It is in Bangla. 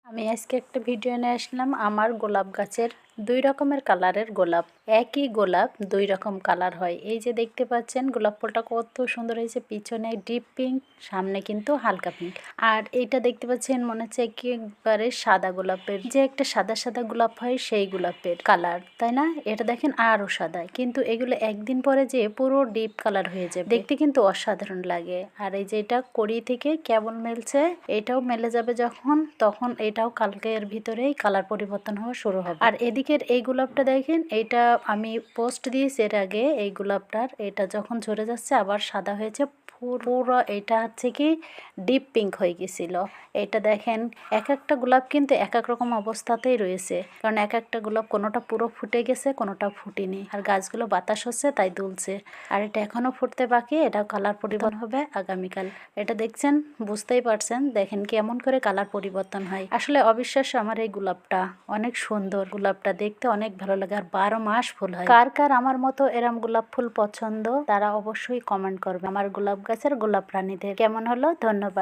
আমি আজকে একটা ভিডিও নিয়ে আসলাম আমার গোলাপ গাছের 2 রকমের কালারের গোলাপ। একই গোলাপ 2 রকম কালার হয়। এই যে দেখতে পাচ্ছেন গোলাপ ফুলটা কত সুন্দর হয়েছে, পিছনে ডিপ পিঙ্ক, সামনে কিন্তু হালকা পিঙ্ক। আর এইটা দেখতে পাচ্ছেন মনে হচ্ছে একেবারে সাদা গোলাপের, যে একটা সাদা সাদা গোলাপ হয় সেই গোলাপের কালার, তাই না? এটা দেখেন আরো সাদা, কিন্তু এগুলো একদিন পরে যে পুরো ডিপ কালার হয়ে যাবে, দেখতে কিন্তু অসাধারণ লাগে। আর এই যে এটা কড়ি থেকে কেবল মেলছে, এটাও মেলে যাবে যখন, তখন এটাও কালকের ভিতরেই কালার পরিবর্তন হওয়া শুরু হবে। আর এদিকের এই গোলাপটা দেখেন, এইটা আমি পোস্ট দিয়েছি এর আগে, এই গোলাপটার এটা যখন ঝরে যাচ্ছে আবার সাদা হয়েছে পুরো। এটা হচ্ছে কি ডিপ পিঙ্ক হয়ে গেছিল। এটা দেখেন এক একটা গোলাপ কিন্তু এক এক রকম অবস্থাতেই রয়েছে, কারণ এক একটা গোলাপ কোনোটা পুরো ফুটে গেছে, কোনোটা ফুটেনি। আর গাছগুলো বাতাস হচ্ছে তাই দুলছে। আর এটা এখনো ফুটতে বাকি, এটা কালার পরিবর্তন হবে আগামীকাল। এটা দেখছেন, বুঝতেই পারছেন, দেখেন কেমন করে কালার পরিবর্তন হয়। আসলে অবিশ্বাস্য, আমার এই গোলাপটা অনেক সুন্দর, গোলাপটা দেখতে অনেক ভালো লাগে, আর 12 মাস ফুল হয়। কার কার আমার মতো এরম গোলাপ ফুল পছন্দ তারা অবশ্যই কমেন্ট করবে। আমার গোলাপ গাছের গোলাপ রানীদের কেমন হলো, ধন্যবাদ।